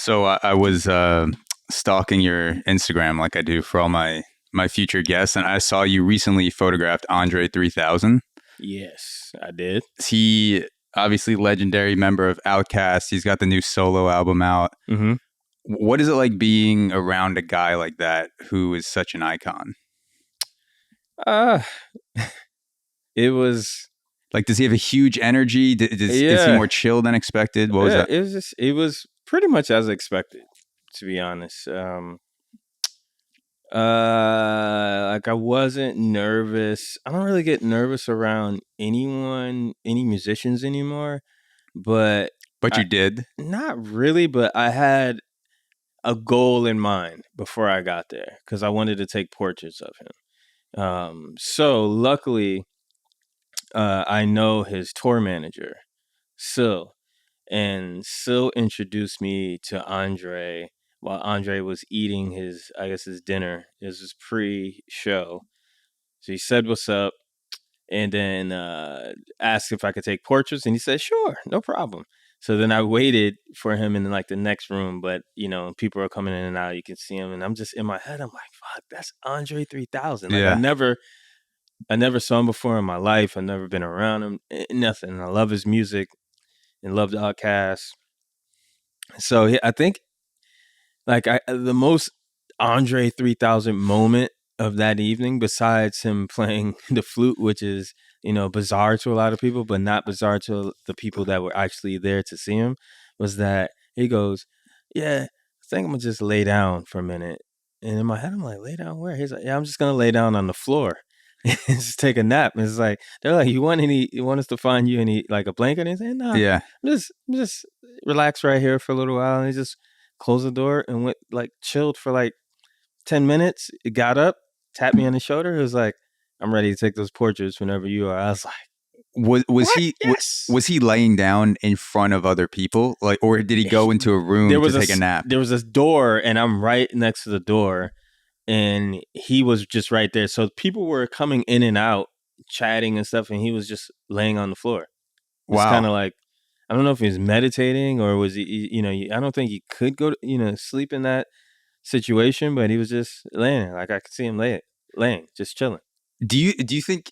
So I was stalking your Instagram like I do for all my future guests, and I saw you recently photographed Andre 3000. Yes, I did. He obviously legendary member of OutKast. He's got the new solo album out. Mm-hmm. What is it like being around a guy like that who is such an icon? It was like, does he have a huge energy? Is he more chill than expected? What was that? It was pretty much as expected, to be honest. Like I wasn't nervous. I don't really get nervous around any musicians anymore. But you did? Not really, but I had a goal in mind before I got there because I wanted to take portraits of him. So luckily, I know his tour manager, Sil, and Sil introduced me to Andre while Andre was eating his dinner. It was his pre-show. So he said, "What's up?" And then asked if I could take portraits, and he said, "Sure, no problem." So then I waited for him in like the next room, but people are coming in and out. You can see him, and I'm just in my head. I'm like, "Fuck, that's Andre 3000." Like I never saw him before in my life. I've never been around him. Nothing. I love his music and loved OutKast. So I think the most Andre 3000 moment of that evening, besides him playing the flute, which is bizarre to a lot of people, but not bizarre to the people that were actually there to see him, was that he goes, "Yeah, I think I'm gonna just lay down for a minute." And in my head, I'm like, "Lay down where?" He's like, "Yeah, I'm just gonna lay down on the floor and just take a nap." And it's like they're like, "You want us to find you any like a blanket?" And he's like, "Nah, yeah, just relax right here for a little while." And he just closed the door and went chilled for 10 minutes. It got up, tapped me on the shoulder. It was like, "I'm ready to take those portraits whenever you are." I was like, was he laying down in front of other people, or did he go into a room to take a nap? There was this door, and I'm right next to the door, and he was just right there. So people were coming in and out, chatting and stuff, and he was just laying on the floor. It's kind of like, I don't know if he was meditating or was he, I don't think he could go to, sleep in that situation, but he was just laying there. Like I could see him laying, just chilling. Do you think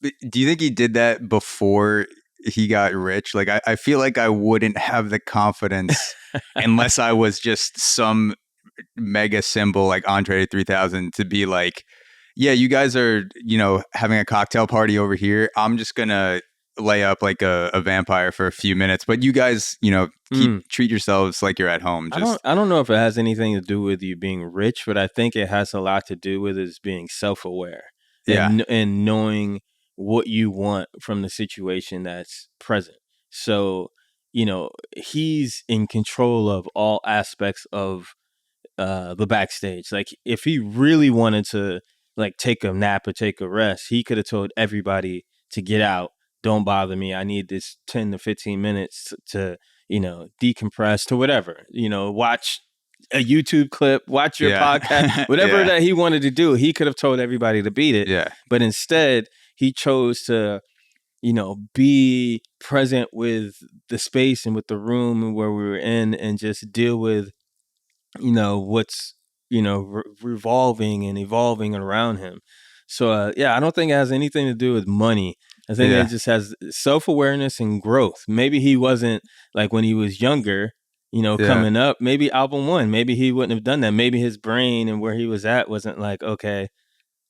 he did that before he got rich? Like I feel like I wouldn't have the confidence unless I was just some mega symbol like Andre 3000 to be like, "Yeah, you guys are, having a cocktail party over here. I'm just gonna lay up like a vampire for a few minutes, but you guys, treat yourselves like you're at home." I don't know if it has anything to do with you being rich, but I think it has a lot to do with is being self-aware and knowing what you want from the situation that's present. So, he's in control of all aspects of the backstage. Like if he really wanted to take a nap or take a rest, he could have told everybody to get out. Don't bother me. I need this 10 to 15 minutes to decompress to whatever, watch a YouTube clip, watch your podcast, whatever that he wanted to do. He could have told everybody to beat it. Yeah. But instead, he chose to, be present with the space and with the room where we were in and just deal with, what's, revolving and evolving around him. So, I don't think it has anything to do with money. I think it just has self-awareness and growth. Maybe he wasn't like when he was younger, coming up, maybe album one, maybe he wouldn't have done that. Maybe his brain and where he was at wasn't like, okay,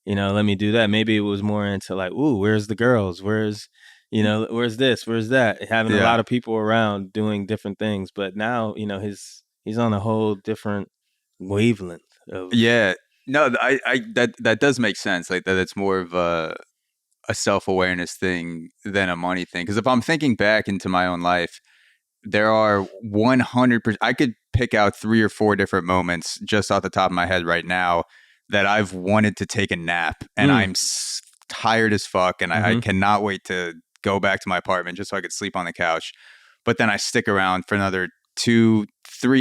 let me do that. Maybe it was more into like, ooh, where's the girls? Where's this? Where's that? Having a lot of people around doing different things. But now, he's on a whole different wavelength of. Yeah. No, that does make sense. Like that it's more of a self-awareness thing than a money thing. Because if I'm thinking back into my own life, there are 100%. I could pick out 3 or 4 different moments just off the top of my head right now that I've wanted to take a nap and I'm tired as fuck and I cannot wait to go back to my apartment just so I could sleep on the couch. But then I stick around for another 2-3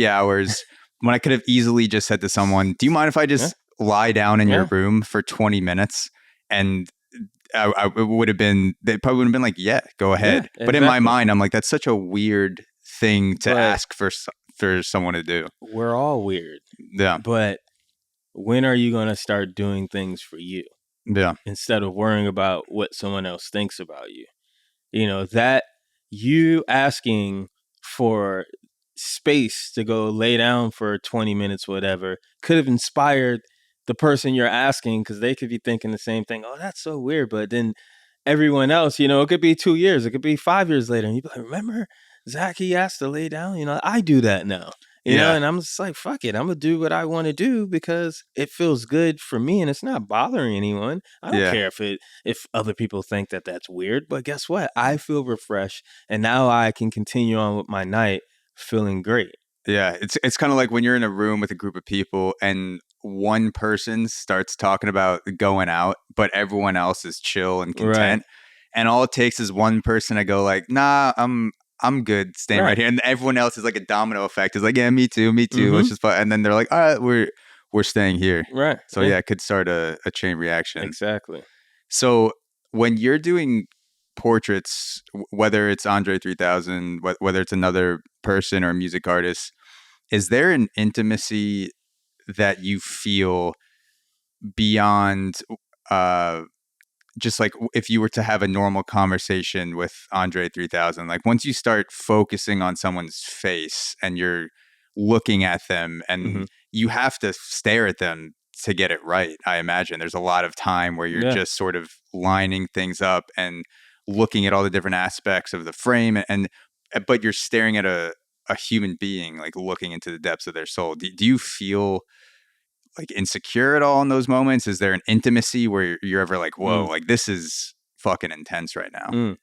hours when I could have easily just said to someone, "Do you mind if I just lie down in your room for 20 minutes?" And I would have been, they probably would have been like, "Yeah, go ahead." But in my mind, I'm like, that's such a weird thing to ask for for someone to do. We're all weird, Yeah. but when are you going to start doing things for you Yeah. instead of worrying about what someone else thinks about you? You know, that you asking for space to go lay down for 20 minutes, whatever, could have inspired the person you're asking, because they could be thinking the same thing. Oh, that's so weird. But then everyone else, you know, it could be 2 years, it could be 5 years later, and you'd be like, remember Zach, he asked to lay down? You know, I do that now. You know, Yeah. and I'm just like, fuck it. I'm gonna do what I want to do because it feels good for me, and it's not bothering anyone. I don't Yeah. care if other people think that that's weird. But guess what? I feel refreshed, and now I can continue on with my night feeling great. Yeah, it's kind of like when you're in a room with a group of people and one person starts talking about going out, but everyone else is chill and Right. content, and all it takes is one person to go like, "Nah, I'm good staying right Right. here," and everyone else is like a domino effect. Is like, "Yeah, me too, me too. Let's Mm-hmm. just," and then they're like, "All right, we're staying here." Right. So yeah, it could start a chain reaction. Exactly. So when you're doing portraits, whether it's Andre 3000, whether it's another person or a music artist, is there an intimacy that you feel beyond uh, just like if you were to have a normal conversation with Andre 3000, like once you start focusing on someone's face and you're looking at them Mm-hmm. and you have to stare at them to get it right, I imagine there's a lot of time where you're Yeah. just sort of lining things up and looking at all the different aspects of the frame and but you're staring at a human being, like looking into the depths of their soul. Do you feel like insecure at all in those moments? Is there an intimacy where you're ever like, whoa, Mm. like this is fucking intense right now?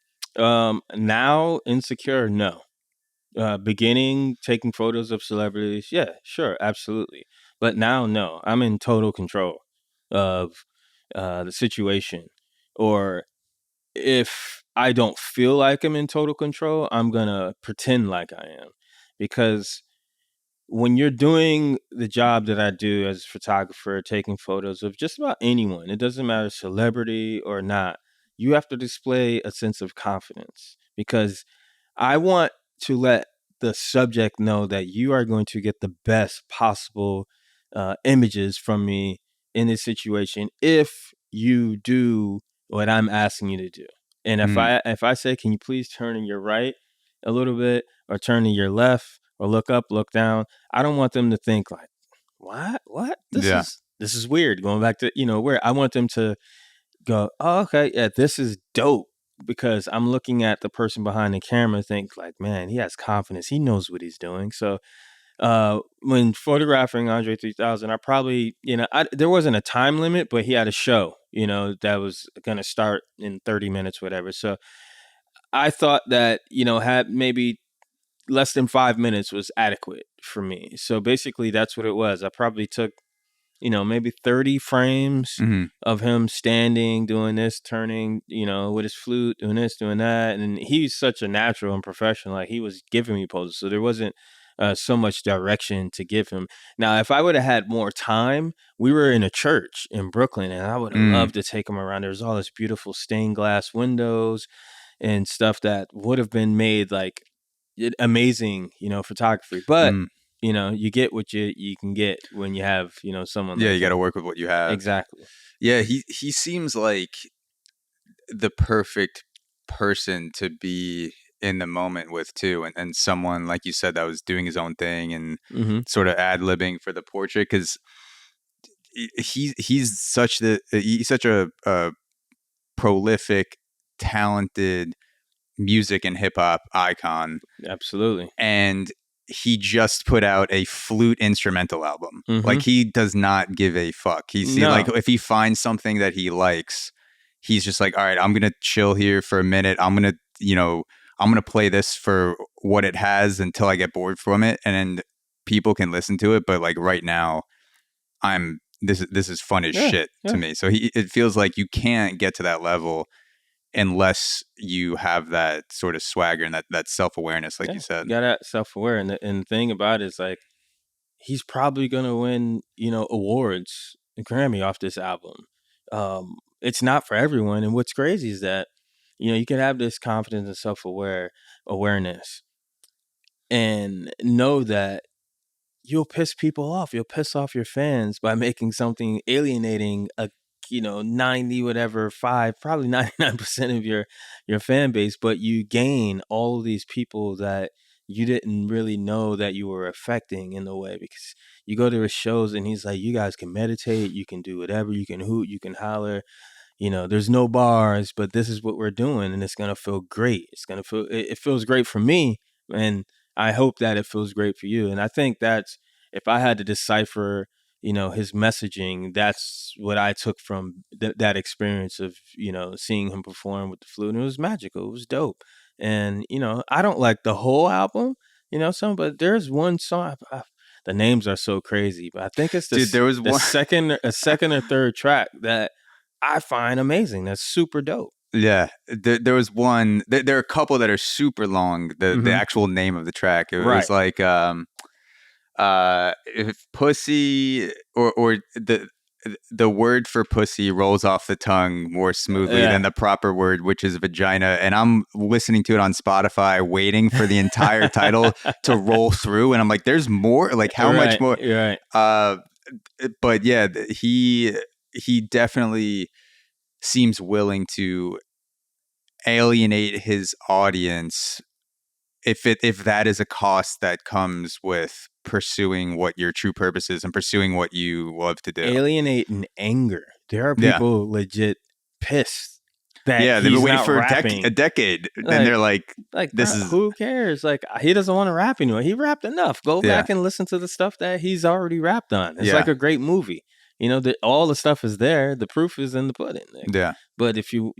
Now insecure, no. Beginning taking photos of celebrities, yeah, sure, absolutely. But now, no, I'm in total control of the situation. Or if I don't feel like I'm in total control, I'm gonna pretend like I am, because when you're doing the job that I do as a photographer, taking photos of just about anyone, it doesn't matter celebrity or not, you have to display a sense of confidence, because I want to let the subject know that you are going to get the best possible images from me in this situation if you do what I'm asking you to do. And Mm, if I say, can you please turn to your right a little bit, or turn to your left, or look up, look down, I don't want them to think like, what? yeah. This is weird. Going back to, you know, where I want them to go, oh, okay, yeah, this is dope, because I'm looking at the person behind the camera, think like, man, he has confidence, he knows what he's doing. So when photographing Andre 3000, I probably, you know, there wasn't a time limit, but he had a show, you know, that was going to start in 30 minutes, whatever. So I thought that, you know, had maybe less than 5 minutes was adequate for me. So basically that's what it was. I probably took, you know, maybe 30 frames Hmm. of him standing, doing this, turning, you know, with his flute, doing this, doing that. And he's such a natural and professional. Like, he was giving me poses. So there wasn't so much direction to give him. Now, if I would have had more time, we were in a church in Brooklyn, and I would have Mm, loved to take him around. There's all this beautiful stained glass windows and stuff that would have been made like amazing, you know, photography. But mm. you know, you get what you can get when you have, you know, someone Yeah, like you got to him. work with what you have. Exactly. Yeah, he seems like the perfect person to be in the moment with too, and someone like you said that was doing his own thing and Mm-hmm. sort of ad libbing for the portrait because he's such a prolific, talented music and hip hop icon, Absolutely. and he just put out a flute instrumental album. Mm-hmm. Like he does not give a fuck. Like No. if he finds something that he likes, he's just like, all right, I'm gonna chill here for a minute. I'm gonna play this for what it has until I get bored from it, and then people can listen to it. But like right now, this is fun as Yeah. shit to Yeah. me. So it feels like you can't get to that level unless you have that sort of swagger and that self-awareness, like Yeah. you said. You got that self-aware, and the thing about it is like, he's probably gonna win, you know, awards, a Grammy off this album. It's not for everyone, and what's crazy is that, you know, you can have this confidence and self-awareness and know that you'll piss people off. You'll piss off your fans by making something alienating a 90 whatever 5 probably 99% of your fan base, but you gain all of these people that you didn't really know that you were affecting in a way, because you go to his shows and he's like, you guys can meditate, you can do whatever, you can hoot, you can holler, there's no bars, but this is what we're doing, and it's gonna feel great. It feels great for me, and I hope that it feels great for you. And I think that's, if I had to decipher, his messaging, that's what I took from that experience of, seeing him perform with the Flute. And it was magical. It was dope. And I don't like the whole album, but there's one song. The names are so crazy, but I think it's Dude, there was the one. second or third track that I find amazing. That's super dope. Yeah, there was one. There are a couple that are super long. The actual name of the track, it was Right. like if pussy or the word for pussy rolls off the tongue more smoothly Yeah. than the proper word, which is vagina. And I'm listening to it on Spotify, waiting for the entire title to roll through, and I'm like, "There's more. Like, how much more?" Right. But yeah, he definitely seems willing to alienate his audience if that is a cost that comes with pursuing what your true purpose is and pursuing what you love to do. Alienate and anger. There are Yeah. people legit pissed that Yeah, they've he's been waiting not for rapping. a decade. Like- Then they're like, this bro, is who cares? Like, he doesn't want to rap anymore. He rapped enough. Go Yeah. back and listen to the stuff that he's already rapped on. It's Yeah. like a great movie. All the stuff is there. The proof is in the pudding. Yeah. But if you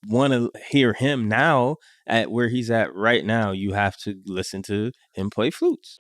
want to hear him now at where he's at right now, you have to listen to him play flutes.